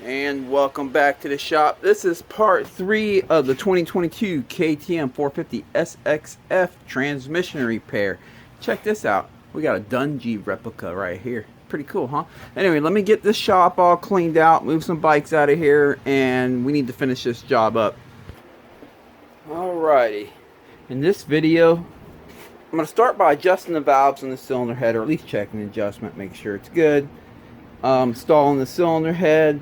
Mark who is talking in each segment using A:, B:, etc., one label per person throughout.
A: And welcome back to the shop. This is part 3 of the 2022 KTM 450 SXF transmission repair. Check this out. We got a Dungey replica right here. Pretty cool, huh? Anyway, let me get this shop all cleaned out, move some bikes out of here, and we need to finish this job up. Alrighty. In this video, I'm going to start by adjusting the valves in the cylinder head, or at least checking the adjustment, make sure it's good. Installing the cylinder head,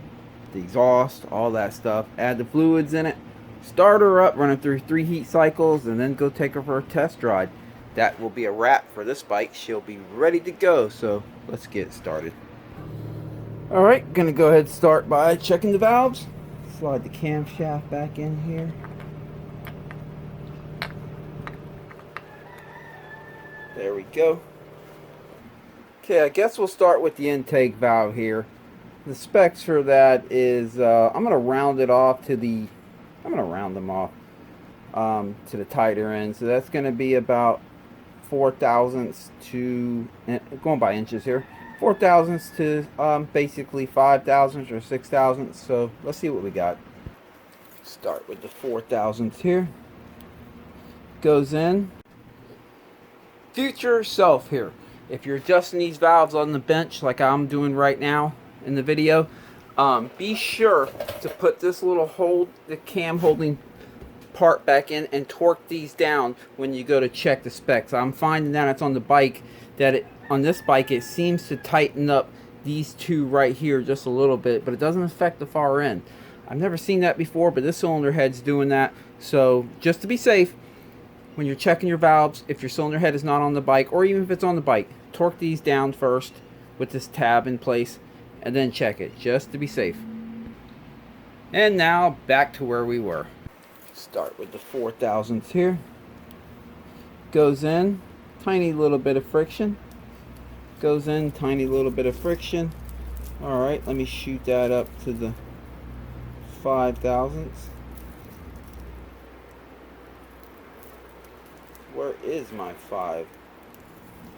A: the exhaust, all that stuff. Add the fluids in it, start her up, run it through 3 heat cycles, and then go take her for a test ride. That will be a wrap for this bike. She'll be ready to go, so let's get started. Alright, gonna go ahead and start by checking the valves. Slide the camshaft back in here. There we go. Okay, I guess we'll start with the intake valve here. The specs for that is I'm going to round it off to the to the tighter end. So that's going to be about 4 thousandths to, going by inches here, 4 thousandths to basically 5 thousandths or 6 thousandths. So let's see what we got. Start with the 4 thousandths here. Goes in. Future self here. If you're adjusting these valves on the bench like I'm doing right now in the video, be sure to put this little the cam holding part back in and torque these down when you go to check the specs. I'm finding that it's on the bike that on this bike it seems to tighten up these two right here just a little bit, but it doesn't affect the far end. I've never seen that before, but this cylinder head's doing that. So just to be safe, when you're checking your valves, if your cylinder head is not on the bike, or even if it's on the bike, torque these down first with this tab in place, and then check it, just to be safe. And now, back to where we were. Start with the 4 thousandths here. Goes in, tiny little bit of friction. Goes in, tiny little bit of friction. Alright, let me shoot that up to the 5 thousandths. Where is my 5?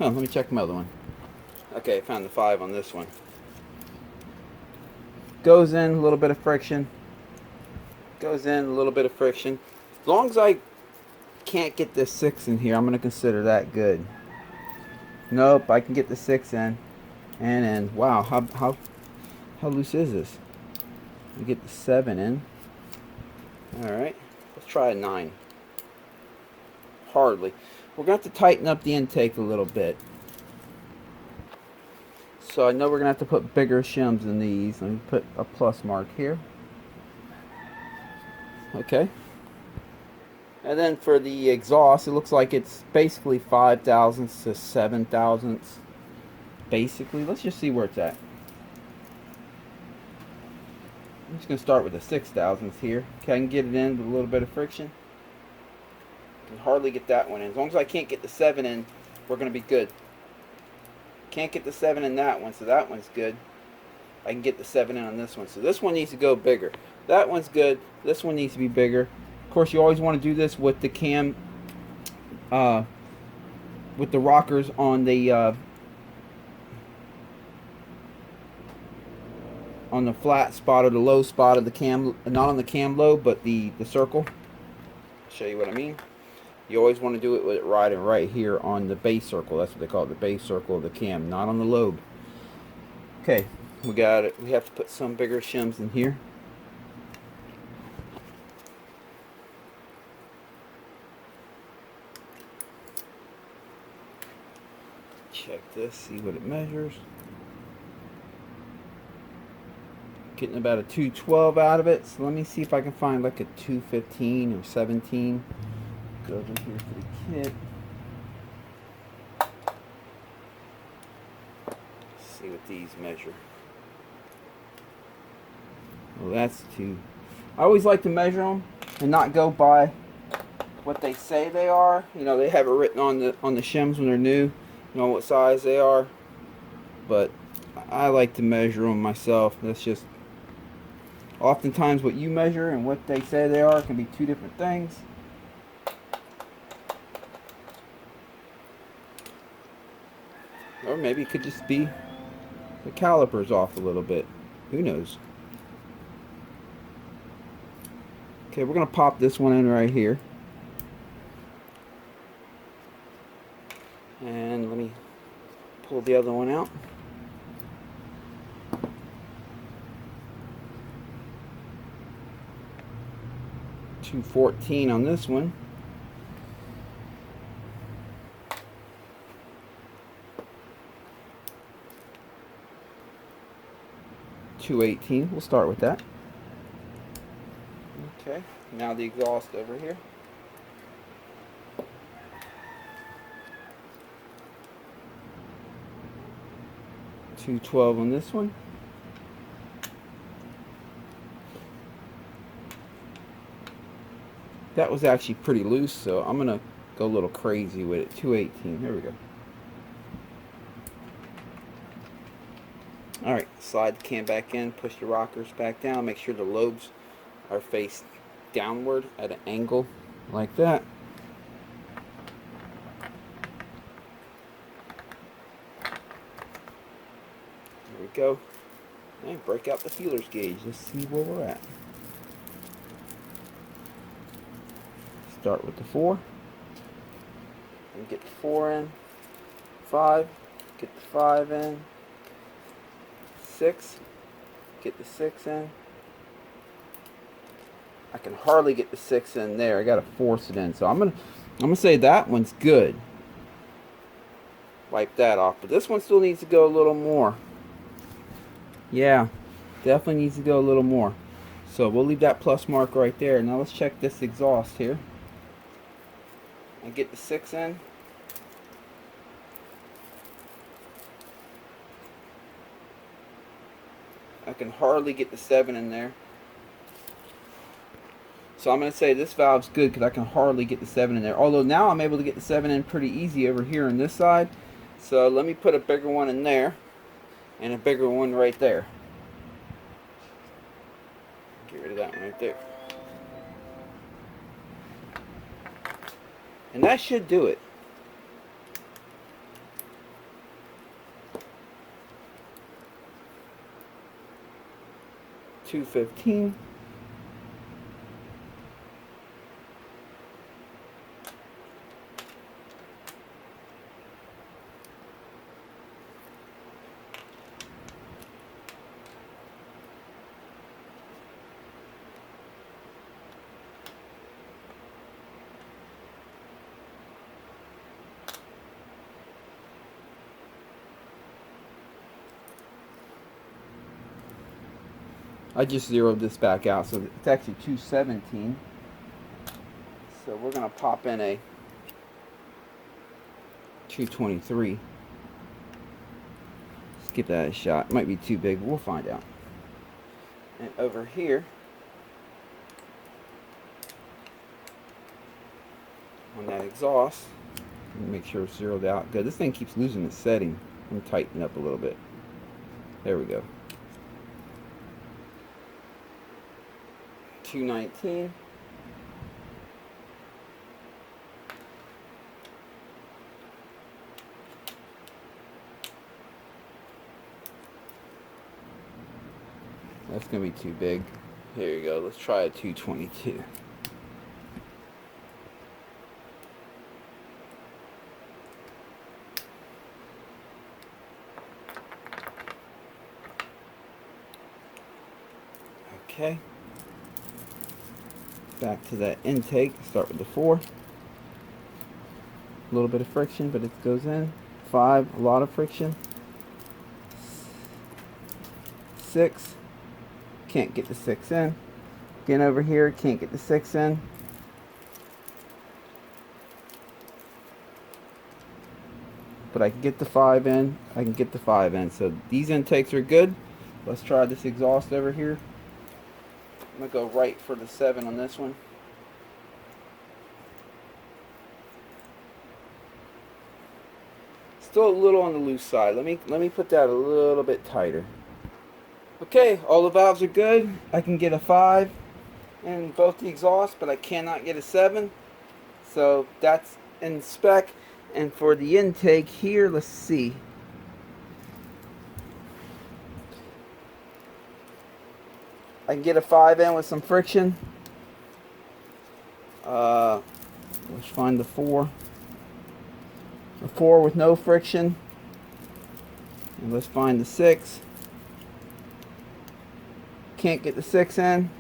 A: Oh, let me check my other one. Okay, I found the 5 on this one. Goes in, a little bit of friction. Goes in, a little bit of friction. As long as I can't get this 6 in here, I'm going to consider that good. Nope, I can get the 6 in. And in. Wow, how loose is this? We get the 7 in. Alright, let's try a 9. Hardly. We're going to have to tighten up the intake a little bit. So I know we're going to have to put bigger shims in these. Let me put a plus mark here. Okay. And then for the exhaust, it looks like it's basically 5 thousandths to 7 thousandths. Basically, let's just see where it's at. I'm just going to start with the 6 thousandths here. Okay, I can get it in with a little bit of friction. Can hardly get that one in. As long as I can't get the 7 in, we're going to be good. Can't get the 7 in that one, so that one's good. I can get the 7 in on this one, so this one needs to go bigger. That one's good. This one needs to be bigger. Of course, you always want to do this with the cam, with the rockers on the flat spot or the low spot of the cam, not on the cam lobe, but the circle. I'll show you what I mean. You always want to do it with it riding right here on the base circle. That's what they call it, the base circle of the cam, not on the lobe. Okay, we got it. We have to put some bigger shims in here. Check this, see what it measures. Getting about a 212 out of it. So let me see if I can find like a 215 or 17. Go over here for the kit. See what these measure. Well, that's 2. I always like to measure them and not go by what they say they are. You know, they have it written on the shims when they're new. You know what size they are. But I like to measure them myself. That's just oftentimes what you measure and what they say they are can be 2 different things. Or maybe it could just be the calipers off a little bit. Who knows? Okay, we're going to pop this one in right here. And let me pull the other one out. $214 on this one. $218. We'll start with that. Okay, now the exhaust over here. $212 on this one. That was actually pretty loose, so I'm gonna go a little crazy with it. $218. There we go. Alright, slide the cam back in, push the rockers back down, make sure the lobes are faced downward at an angle like that. There we go. And break out the feelers gauge. Let's see where we're at. Start with the 4. And get the 4 in. 5. Get the 5 in. 6. Get the 6 in. I can hardly get the 6 in there. I gotta force it in. So I'm gonna say that one's good. Wipe that off. But this one still needs to go a little more. Yeah, definitely needs to go a little more. So we'll leave that plus mark right there. Now let's check this exhaust here. And get the 6 in. I can hardly get the 7 in there. So I'm going to say this valve's good because I can hardly get the 7 in there. Although now I'm able to get the 7 in pretty easy over here on this side. So let me put a bigger one in there. And a bigger one right there. Get rid of that one right there. And that should do it. $215. I just zeroed this back out, so it's actually $217. So we're going to pop in a $223. Let's give that a shot. It might be too big, but we'll find out. And over here, on that exhaust, make sure it's zeroed out good. This thing keeps losing its setting. I'm tightening up a little bit. There we go. $219. That's gonna be too big. Here you go. Let's try a $222. Okay. Back to that intake. Start with the 4. A little bit of friction, but it goes in. 5, a lot of friction. 6, can't get the 6 in. Again over here, can't get the 6 in. But I can get the 5 in. I can get the 5 in. So these intakes are good. Let's try this exhaust over here. I'm going to go right for the 7 on this one. Still a little on the loose side. Let me put that a little bit tighter. Okay, all the valves are good. I can get a 5 in both the exhausts, but I cannot get a 7. So that's in spec. And for the intake here, let's see. I can get a 5 in with some friction. Let's find the 4. The 4 with no friction. And let's find the 6. Can't get the 6 in.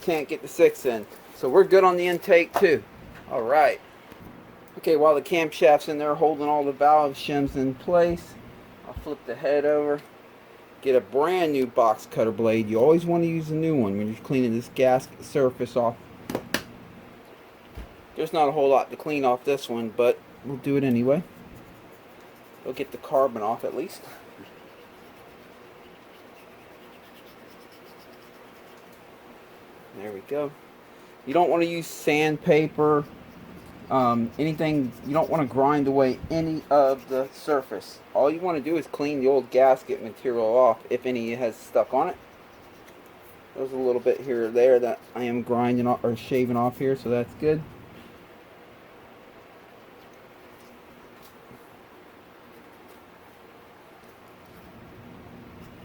A: Can't get the 6 in. So we're good on the intake too. Alright. Okay, while the camshaft's in there holding all the valve shims in place, I'll flip the head over. Get a brand new box cutter blade. You always want to use a new one when you're cleaning this gasket surface off. There's not a whole lot to clean off this one, but we'll do it anyway. We'll get the carbon off at least. There we go. You don't want to use sandpaper, anything. You don't want to grind away any of the surface. All you want to do is clean the old gasket material off if any has stuck on it. There's a little bit here or there that I am grinding off or shaving off here, so that's good.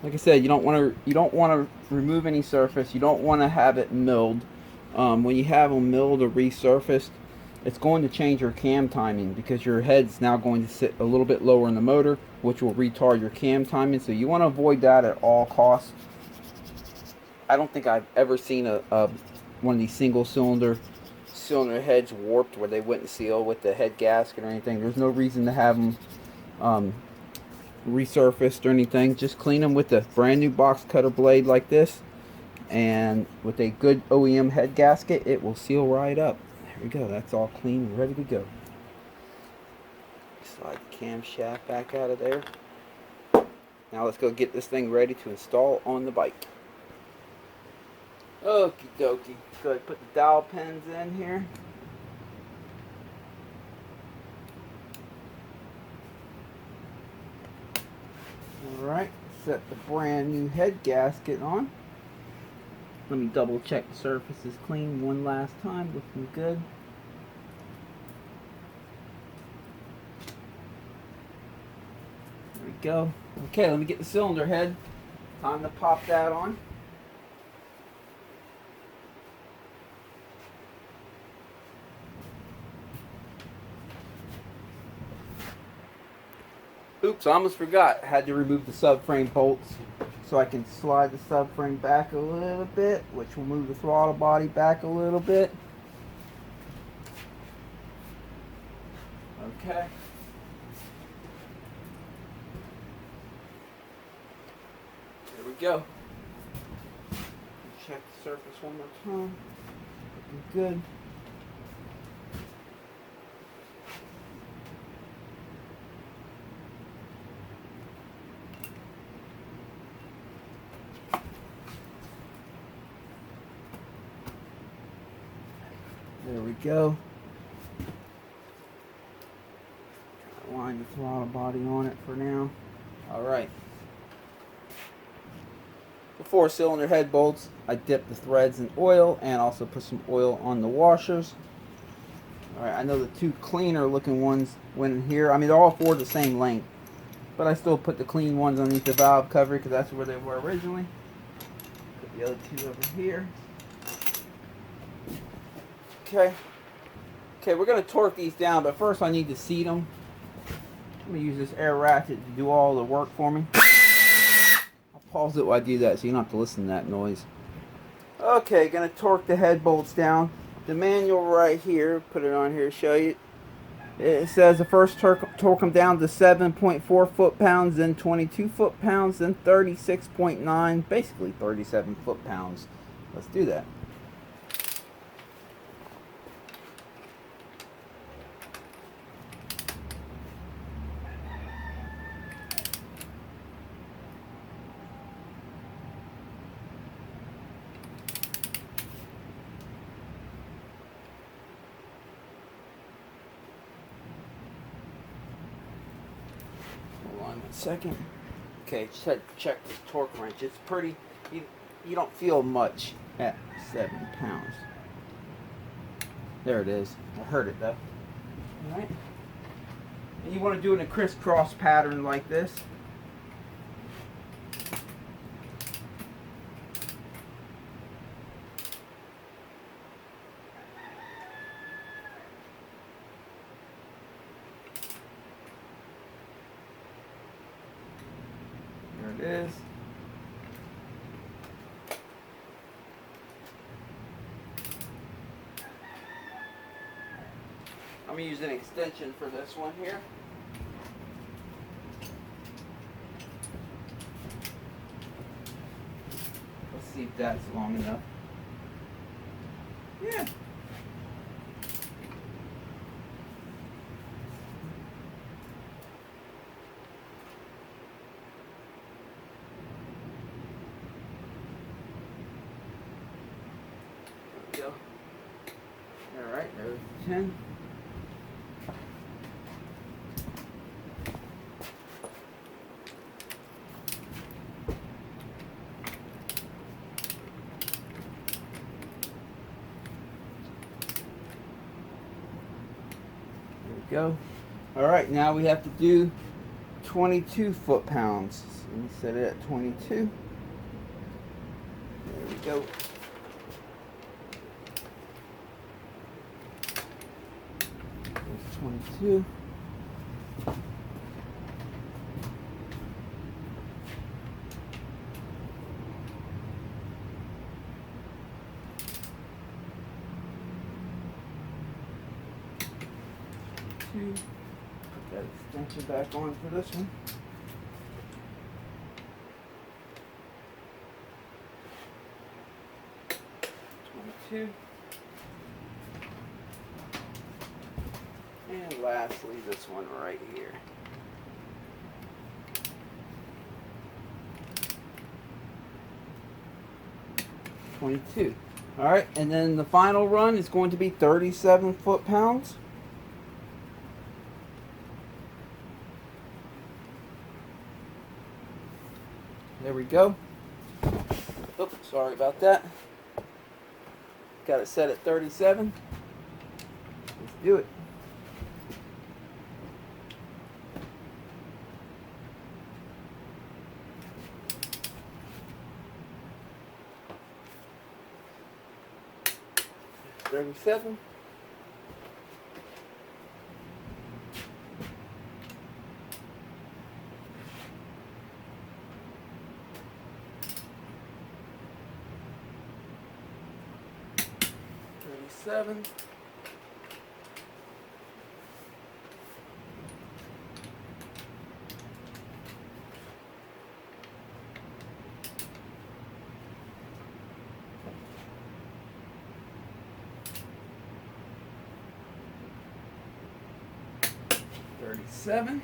A: Like I said, you don't want to remove any surface. You don't want to have it milled. When you have them milled or resurfaced, it's going to change your cam timing because your head's now going to sit a little bit lower in the motor, which will retard your cam timing. So you want to avoid that at all costs. I don't think I've ever seen one of these single cylinder heads warped where they wouldn't seal with the head gasket or anything. There's no reason to have them resurfaced or anything. Just clean them with a brand new box cutter blade like this, and with a good OEM head gasket, it will seal right up. There we go. That's all clean and ready to go. Slide the camshaft back out of there. Now let's go get this thing ready to install on the bike. Okie dokie. Go ahead and put the dowel pins in here. Alright, set the brand new head gasket on. Let me double check the surface is clean one last time. Looking good. There we go. Okay, let me get the cylinder head. Time to pop that on. Oops, I almost forgot. I had to remove the subframe bolts so I can slide the subframe back a little bit, which will move the throttle body back a little bit. Okay. There we go. Check the surface one more time. Looking good. There we go. Line the throttle body on it for now. Alright. The 4-cylinder head bolts, I dipped the threads in oil and also put some oil on the washers. Alright, I know the 2 cleaner looking ones went in here. I mean, they're all 4 the same length, but I still put the clean ones underneath the valve cover because that's where they were originally. Put the other 2 over here. Okay, we're going to torque these down, but first I need to seat them. I'm going to use this air ratchet to do all the work for me. I'll pause it while I do that so you don't have to listen to that noise. Okay, going to torque the head bolts down. The manual right here, put it on here to show you. It says the first torque them down to 7.4 foot-pounds, then 22 foot-pounds, then 36.9, basically 37 foot-pounds. Let's do that. Second. Okay, just had to check this torque wrench. It's pretty, you don't feel much at 7 pounds. There it is. I heard it though. Alright. And you want to do it in a crisscross pattern like this. it is. I'm going to use an extension for this one here. Let's see if that's long enough. Yeah. There we go. Alright, there's 10. Go. All right, now we have to do 22 foot-pounds. So let me set it at 22. There we go. There's 22. Put that extension back on for this one. And lastly, this one right here. $22. All right, and then the final run is going to be 37 foot-pounds. There we go. Oops, sorry about that. Got it set at 37. Let's do it. $37. $37. $37.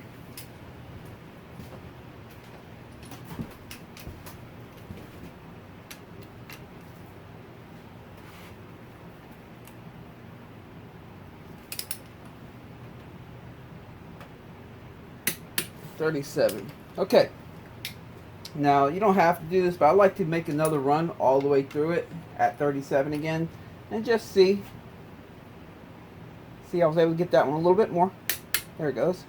A: $37. Okay. Now you don't have to do this, but I like to make another run all the way through it at 37 again, and just see. See, I was able to get that one a little bit more. There it goes.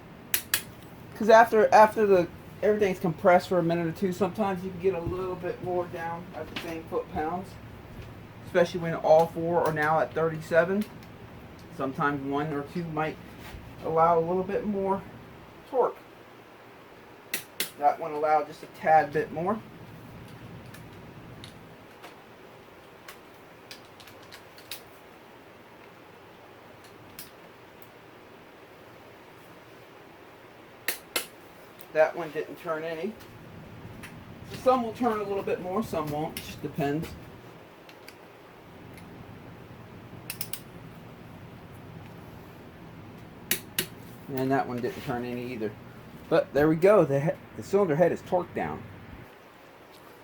A: Because after the everything's compressed for a minute or two, sometimes you can get a little bit more down at the same foot-pounds, especially when all four are now at 37. Sometimes one or two might allow a little bit more torque. That one allowed just a tad bit more. That one didn't turn any. So some will turn a little bit more, some won't. It just depends. And that one didn't turn any either. But there we go. The cylinder head is torqued down.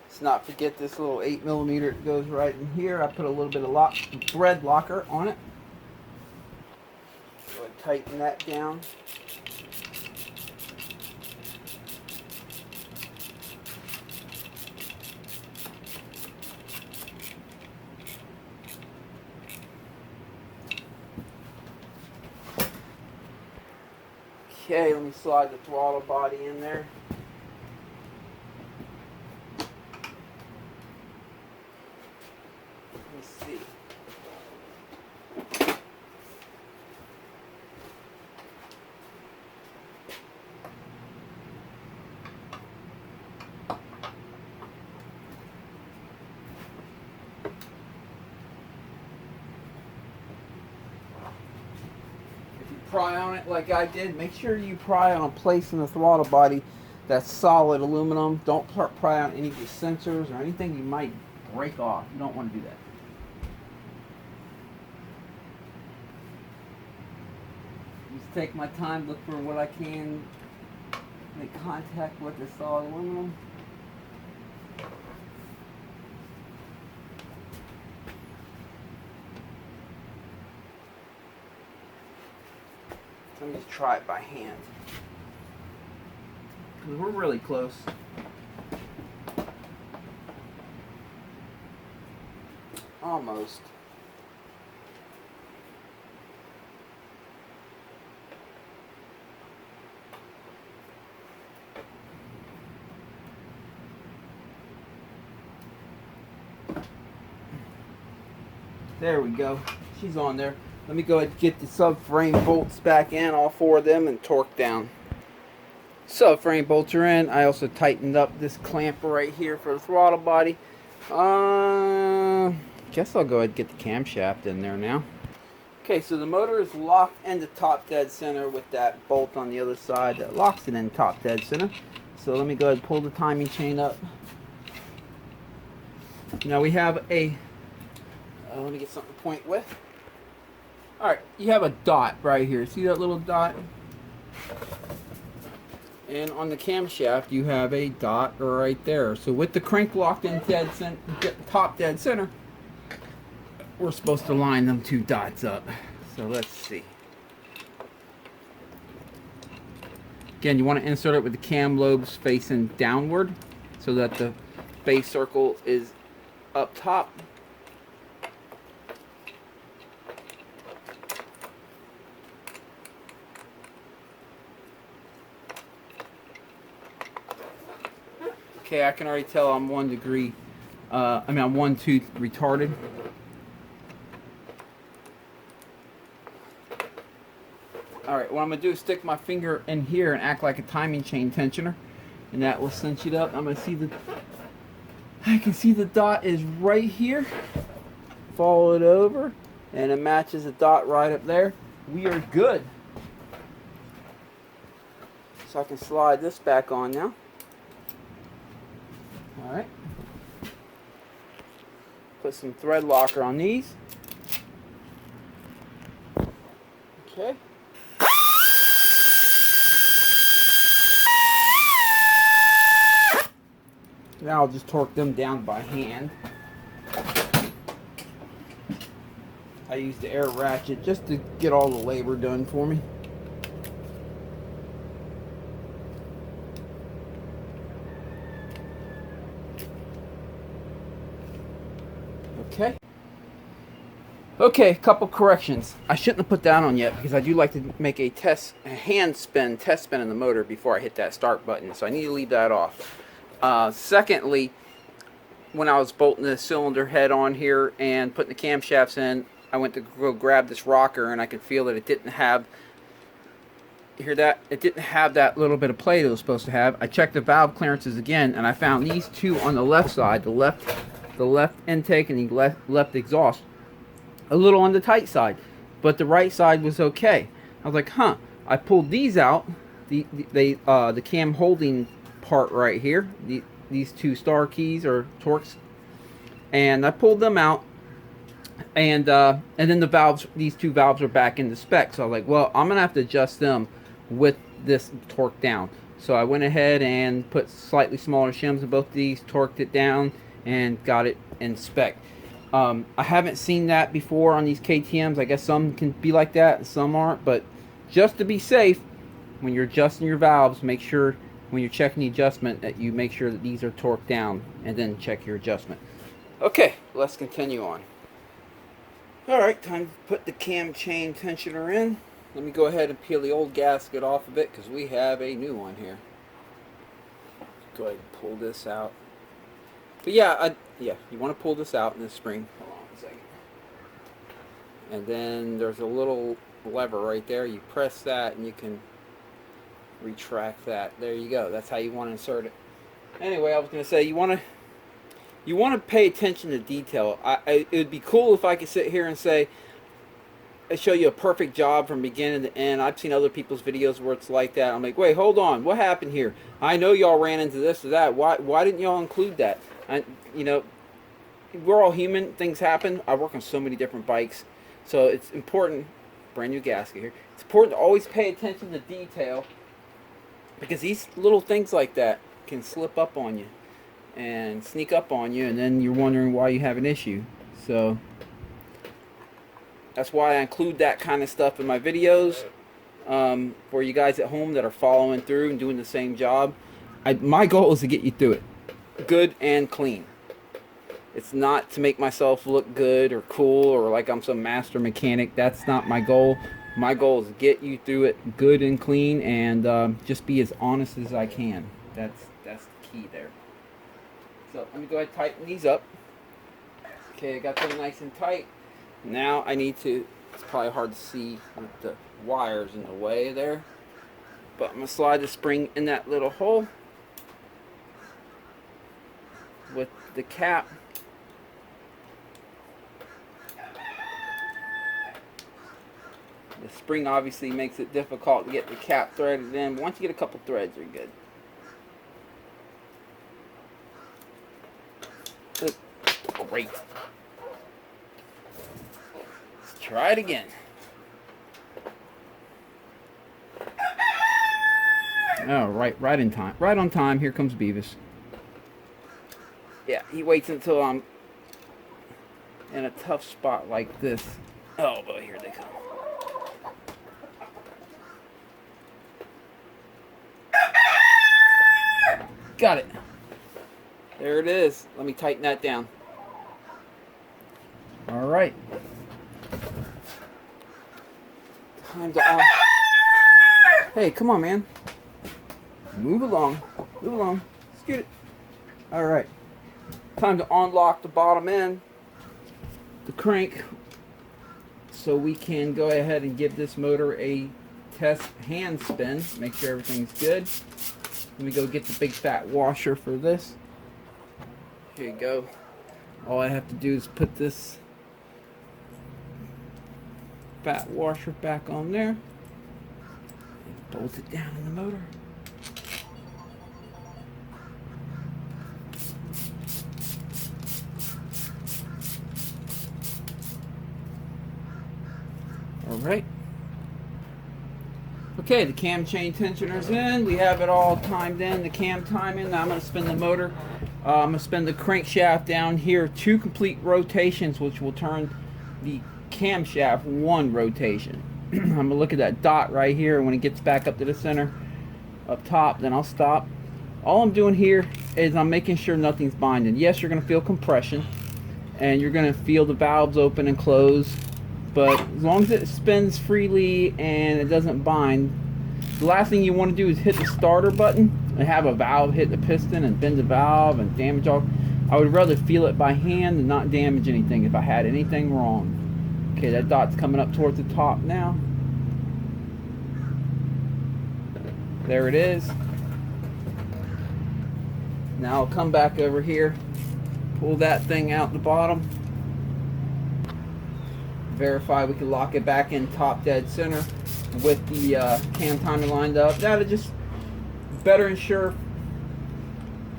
A: Let's not forget this little 8mm that goes right in here. I put a little bit of thread locker on it. Go ahead and tighten that down. Okay, let me slide the throttle body in there. Let me see. pry on it like I did, make sure you pry on a place in the throttle body that's solid aluminum. Don't pry on any of the sensors or anything you might break off. You don't want to do that. Just take my time, look for what I can make contact with the solid aluminum. Let me just try it by hand. Because we're really close. Almost. There we go. She's on there. Let me go ahead and get the subframe bolts back in, all 4 of them, and torque down. Subframe bolts are in. I also tightened up this clamp right here for the throttle body. Guess I'll go ahead and get the camshaft in there now. Okay, so the motor is locked into top dead center with that bolt on the other side that locks it in top dead center. So let me go ahead and pull the timing chain up. Now we have a, let me get something to point with. Alright, you have a dot right here. See that little dot? And on the camshaft, you have a dot right there. So with the crank locked in top dead center, we're supposed to line them 2 dots up. So let's see. Again, you want to insert it with the cam lobes facing downward so that the base circle is up top. Okay, I can already tell I'm 1 degree, I'm 1 tooth retarded. Alright, what I'm going to do is stick my finger in here and act like a timing chain tensioner. And that will cinch it up. I'm going to see I can see the dot is right here. Follow it over. And it matches the dot right up there. We are good. So I can slide this back on now. Alright. Put some thread locker on these. Okay. Now I'll just torque them down by hand. I use the air ratchet just to get all the labor done for me. Okay, a couple corrections. I shouldn't have put that on yet because I do like to make a test spin in the motor before I hit that start button. So I need to leave that off. Secondly, when I was bolting the cylinder head on here and putting the camshafts in, I went to go grab this rocker and I could feel that it didn't have, you hear that? It didn't have that little bit of play it was supposed to have. I checked the valve clearances again and I found these 2 on the left side, the left intake and the left exhaust, a little on the tight side, but the right side was okay. I was like, huh. I pulled these out, the cam holding part right here, these 2 star keys or Torx, and I pulled them out, and then the valves, these 2 valves are back in the spec. So I was like, well, I'm gonna have to adjust them with this torque down. So I went ahead and put slightly smaller shims in both of these, torqued it down, and got it in spec. I haven't seen that before on these KTMs. I guess some can be like that and some aren't, but just to be safe, when you're adjusting your valves, make sure when you're checking the adjustment that you make sure that these are torqued down and then check your adjustment. Okay, let's continue on. Alright, time to put the cam chain tensioner in. Let me go ahead and peel the old gasket off of it because we have a new one here. Go ahead and pull this out. But yeah, you want to pull this out in the spring. Hold on a second. And then there's a little lever right there. You press that and you can retract that. There you go. That's how you want to insert it. Anyway, I was going to say you want to pay attention to detail. It would be cool if I could sit here and say I show you a perfect job from beginning to end. I've seen other people's videos where it's like that. I'm like, wait, hold on, what happened here? I know y'all ran into this or that. Why didn't y'all include that? You know, we're all human. Things happen. I work on so many different bikes, so it's important. Brand new gasket here. It's important to always pay attention to detail, because these little things like that can slip up on you and sneak up on you, and then you're wondering why you have an issue. So that's why I include that kind of stuff in my videos, for you guys at home that are following through and doing the same job. My goal is to get you through it good and clean. It's not to make myself look good or cool or like I'm some master mechanic. That's not my goal. My goal is to get you through it good and clean, and just be as honest as I can. That's the key there. So let me go ahead and tighten these up. Okay, I got them nice and tight. Now I need to, it's probably hard to see with the wires in the way there, but I'm going to slide the spring in that little hole with the cap. The spring obviously makes it difficult to get the cap threaded in. Once you get a couple threads, you're good. Great. Let's try it again. Oh, right in time. Right on time. Here comes Beavis. Yeah, he waits until I'm in a tough spot like this. Oh, boy, here they come. Got it. There it is. Let me tighten that down. All right. Time to on. Hey, come on, man. Move along. Move along. Scoot it. All right. Time to unlock the bottom end, the crank, so we can go ahead and give this motor a test hand spin. Make sure everything's good. Let me go get the big fat washer for this. Here you go. All I have to do is put this fat washer back on there and bolt it down in the motor. All right. Okay, the cam chain tensioner's in. We have it all timed in, the cam timing. Now I'm going to spin the motor. I'm going to spin the crankshaft down here 2 complete rotations, which will turn the camshaft 1 rotation. I'm going to look at that dot right here, and when it gets back up to the center up top, then I'll stop. All I'm doing here is I'm making sure nothing's binding. Yes, you're going to feel compression, and you're going to feel the valves open and close, but as long as it spins freely and it doesn't bind, the last thing you want to do is hit the starter button and have a valve hit the piston and bend the valve and damage all. I would rather feel it by hand and not damage anything if I had anything wrong. Okay, that dot's coming up towards the top now. There it is. Now I'll come back over here, pull that thing out the bottom, verify we can lock it back in top dead center with the cam timer lined up. That'll just better ensure,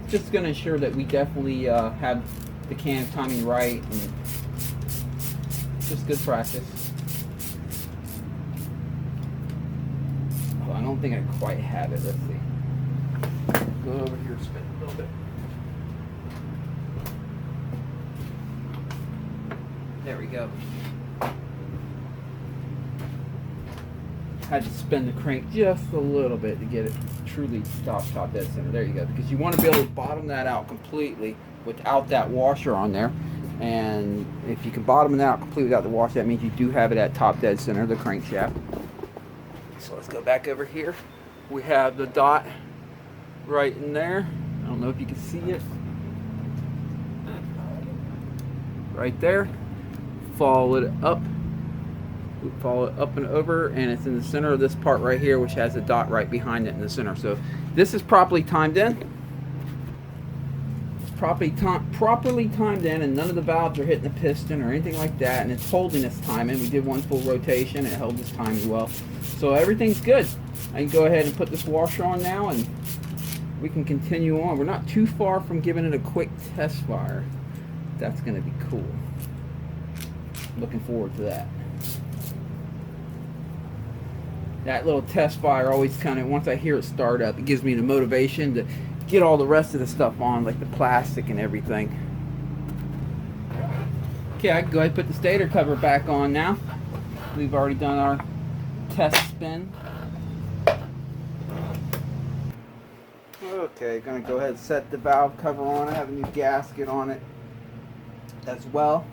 A: just going to ensure that we definitely have the cam timing right, and just good practice. Oh, I don't think I quite have it. Let's see. Go over here, spin a little bit. There we go. Had to spin the crank just a little bit to get it truly top dead center. There you go. Because you want to be able to bottom that out completely without that washer on there. And if you can bottom it out completely without the washer, that means you do have it at top dead center, the crankshaft. So let's go back over here. We have the dot right in there. I don't know if you can see it. Right there. Follow it up. Follow it up and over, and it's in the center of this part right here, which has a dot right behind it in the center. So this is properly timed in. properly timed in, and none of the valves are hitting the piston or anything like that, and it's holding its timing. We did one full rotation and it held its timing well, so everything's good. I can go ahead and put this washer on now and we can continue on. We're not too far from giving it a quick test fire. That's going to be cool. Looking forward to that. That little test fire always kind of, once I hear it start up, it gives me the motivation to get all the rest of the stuff on, like the plastic and everything. Okay, I can go ahead and put the stator cover back on now. We've already done our test spin. Okay, gonna go ahead and set the valve cover on. I have a new gasket on it as well.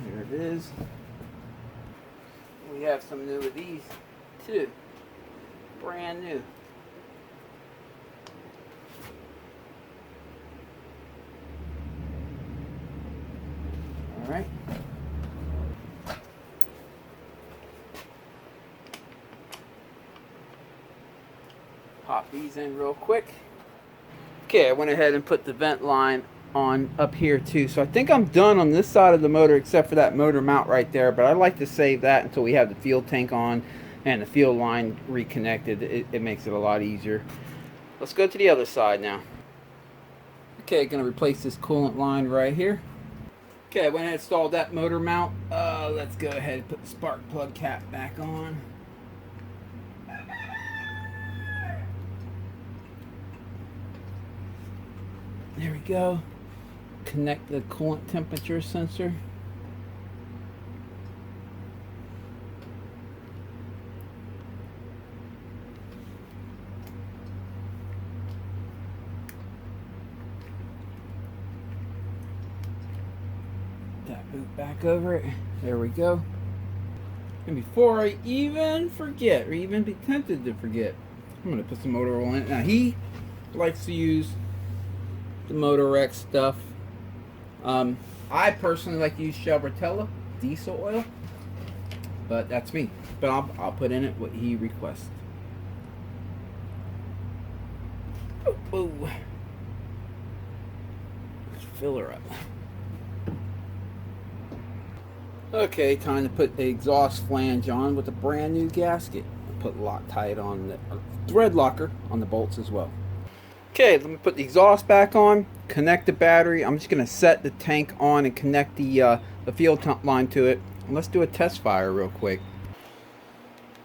A: There it is. We have some new of these too. Brand new. All right. Pop these in real quick. Okay, I went ahead and put the vent line on up here too. So I think I'm done on this side of the motor except for that motor mount right there, but I like to save that until we have the fuel tank on and the fuel line reconnected. It makes it a lot easier. Let's go to the other side now. Okay, gonna replace this coolant line right here. Okay, I went ahead and installed that motor mount. Let's go ahead and put the spark plug cap back on. There we go. Connect the coolant temperature sensor. That boot back over it. There we go. And before I even forget, or even be tempted to forget, I'm going to put some motor oil in it. Now he likes to use the Motor X stuff. I personally like to use Shell Rotella diesel oil, but that's me. But I'll put in it what he requests. Oh. Let's fill her up. Okay, time to put the exhaust flange on with a brand new gasket. Put Loctite on the thread locker on the bolts as well. Okay, let me put the exhaust back on, connect the battery. I'm just going to set the tank on and connect the fuel tank line to it. And let's do a test fire real quick.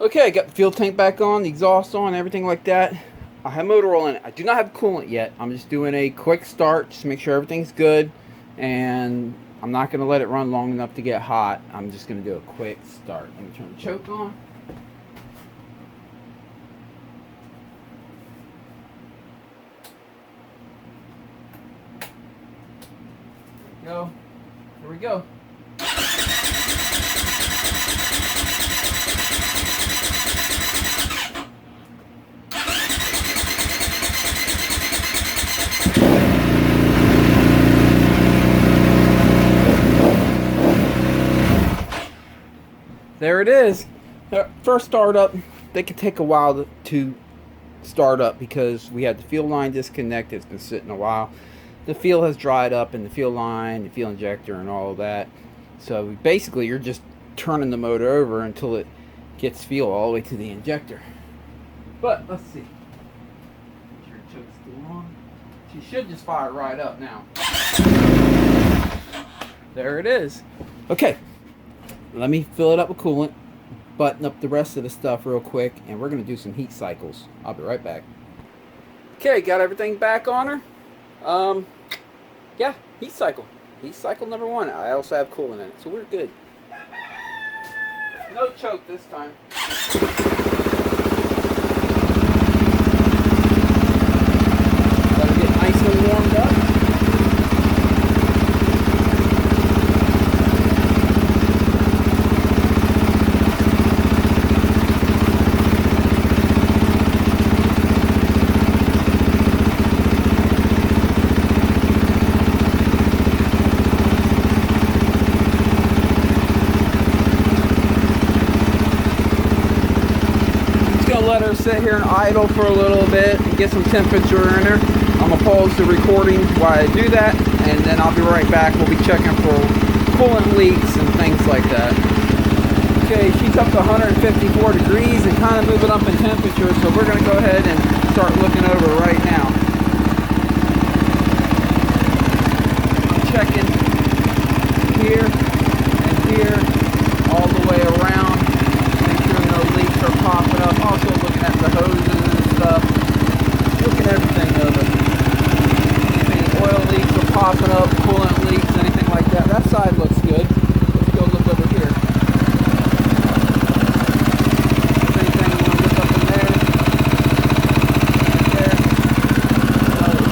A: Okay, I got the fuel tank back on, the exhaust on, everything like that. I have motor oil in it. I do not have coolant yet. I'm just doing a quick start just to make sure everything's good. And I'm not going to let it run long enough to get hot. I'm just going to do a quick start. Let me turn the choke on. Go. Here we go. There it is. First startup, they can take a while to start up because we had the fuel line disconnected. It's been sitting a while. The fuel has dried up in the fuel line, the fuel injector, and all of that. So basically, you're just turning the motor over until it gets fuel all the way to the injector. But let's see. Make sure the choke's still on. She should just fire right up now. There it is. Okay, let me fill it up with coolant, button up the rest of the stuff real quick, and we're going to do some heat cycles. I'll be right back. Okay, got everything back on her. Yeah, heat cycle. Heat cycle number 1. I also have coolant in it, so we're good. No choke this time. Let her get nice and warmed up. her sit here and idle for a little bit and get some temperature in her. I'm going to pause the recording while I do that, and then I'll be right back. We'll be checking for coolant leaks and things like that. Okay, she's up to 154 degrees and kind of moving up in temperature, so we're going to go ahead and start looking over right now. I'm checking here and here, all the way around, make sure no leaks are popping up. Also looking at the hoses and stuff, looking at everything over. If any oil leaks are popping up, coolant leaks, anything like that. That side looks good. Let's go look over here. Anything you want to look up in there? There.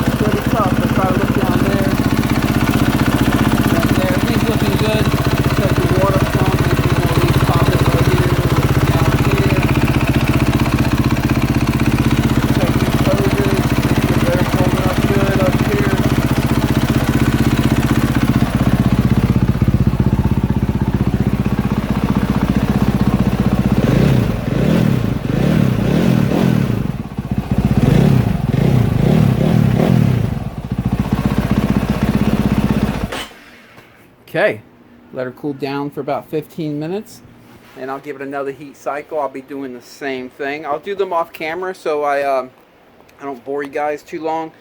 A: It's pretty tough. Let's try to look down there. Right there. Everything's looking good. Check the water pump. Make sure no leaks popping right here. Down here. Check these hoses. Make sure they're holding up good up here. Okay, let her cool down for about 15 minutes and I'll give it another heat cycle. I'll be doing the same thing. I'll do them off camera so I don't bore you guys too long,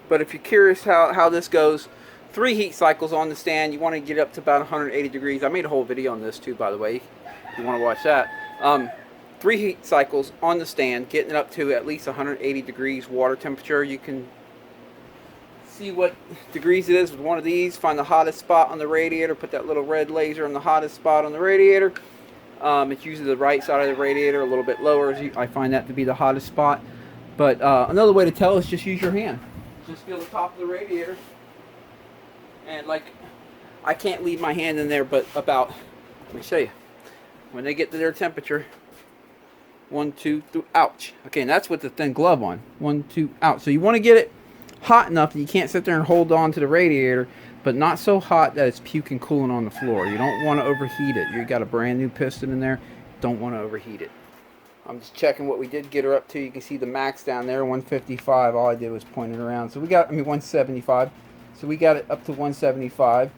A: but if you're curious how this goes, 3 heat cycles on the stand. You want to get up to about 180 degrees. I made a whole video on this too, by the way, if you want to watch that. 3 heat cycles on the stand, getting it up to at least 180 degrees water temperature. You can see what degrees it is with one of these. Find the hottest spot on the radiator, put that little red laser on the hottest spot on the radiator. It's usually the right side of the radiator, a little bit lower. I find that to be the hottest spot. But another way to tell is just use your hand. Just feel the top of the radiator, and like, I can't leave my hand in there, but about, let me show you, when they get to their temperature, 1, 2, 3, ouch. Okay, and that's with the thin glove on. 1, 2, ouch. So you want to get it hot enough that you can't sit there and hold on to the radiator, but not so hot that it's puking coolant on the floor. You don't want to overheat it. You got a brand new piston in there, don't want to overheat it. I'm just checking what we did get her up to. You can see the max down there, 155. All I did was point it around. So we got, 175. So we got it up to 175.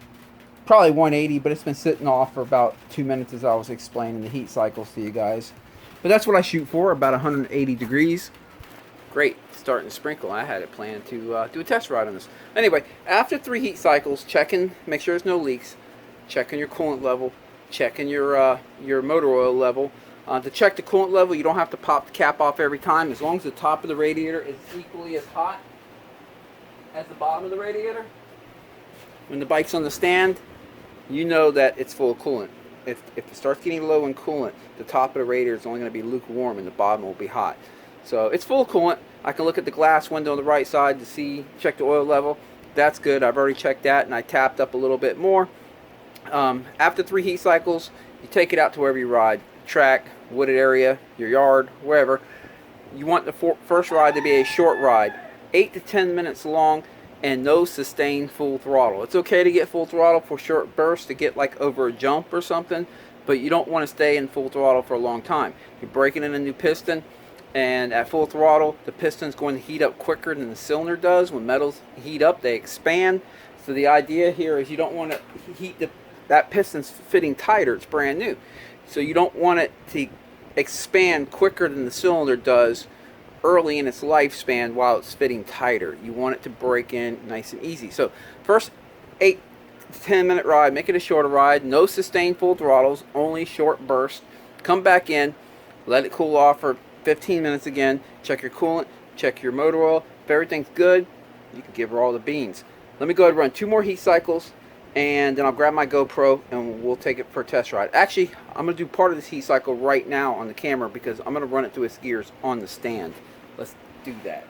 A: Probably 180, but it's been sitting off for about 2 minutes as I was explaining the heat cycles to you guys. But that's what I shoot for, about 180 degrees. Great, starting to sprinkle. I had it planned to do a test ride on this. Anyway, after 3 heat cycles, checking, make sure there's no leaks, checking your coolant level, checking your motor oil level. To check the coolant level, you don't have to pop the cap off every time. As long as the top of the radiator is equally as hot as the bottom of the radiator, when the bike's on the stand, you know that it's full of coolant. If it starts getting low in coolant, the top of the radiator is only going to be lukewarm and the bottom will be hot. So it's full of coolant. I can look at the glass window on the right side to see, check the oil level. That's good. I've already checked that, and I tapped up a little bit more. After 3 heat cycles, you take it out to wherever you ride. Track, wooded area, your yard, wherever. You want the first ride to be a short ride, 8 to 10 minutes long, and no sustained full throttle. It's okay to get full throttle for short bursts, to get like over a jump or something, but you don't want to stay in full throttle for a long time. You're breaking in a new piston, and at full throttle, the piston's going to heat up quicker than the cylinder does. When metals heat up, they expand. So the idea here is you don't want to heat that piston's fitting tighter. It's brand new. So you don't want it to expand quicker than the cylinder does early in its lifespan while it's fitting tighter. You want it to break in nice and easy. So first 8 to 10 minute ride, make it a shorter ride. No sustained full throttles, only short bursts. Come back in, let it cool off for 15 minutes again. Check your coolant, check your motor oil. If everything's good, you can give her all the beans. Let me go ahead and run 2 more heat cycles, and then I'll grab my GoPro and we'll take it for a test ride. Actually, I'm going to do part of this heat cycle right now on the camera because I'm going to run it through its gears on the stand. Let's do that.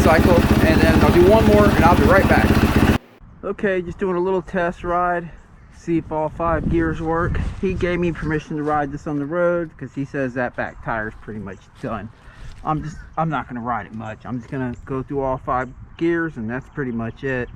A: motorcycle, and then I'll do one more and I'll be right back. Okay, just doing a little test ride, see if all 5 gears work. He gave me permission to ride this on the road because he says that back tire is pretty much done. I'm not gonna ride it much. I'm just gonna go through all 5 gears and that's pretty much it.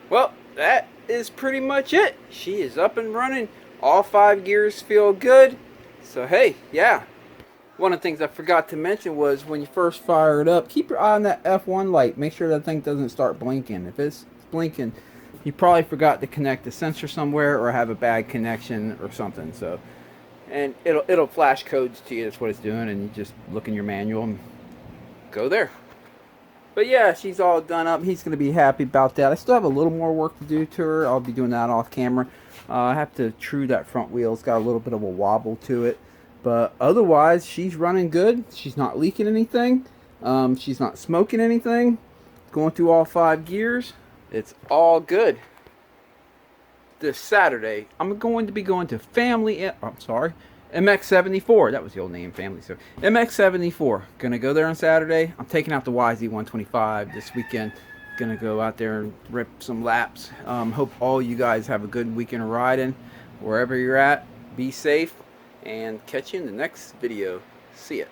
A: Well, that is pretty much it. She is up and running. All 5 gears feel good. So hey, yeah. One of the things I forgot to mention was when you first fire it up, keep your eye on that F1 light. Make sure that thing doesn't start blinking. If it's blinking, you probably forgot to connect the sensor somewhere or have a bad connection or something. So, and it'll flash codes to you. That's what it's doing, and you just look in your manual and go there. But yeah, she's all done up. He's going to be happy about that. I still have a little more work to do to her. I'll be doing that off camera. I have to true that front wheel. It's got a little bit of a wobble to it. But otherwise, she's running good. She's not leaking anything. She's not smoking anything. Going through all 5 gears. It's all good. This Saturday, I'm going to be going to MX74. That was the old name, Family. So MX74. Gonna go there on Saturday. I'm taking out the YZ125 this weekend. Gonna go out there and rip some laps. Hope all you guys have a good weekend of riding. Wherever you're at, be safe. And catch you in the next video. See ya.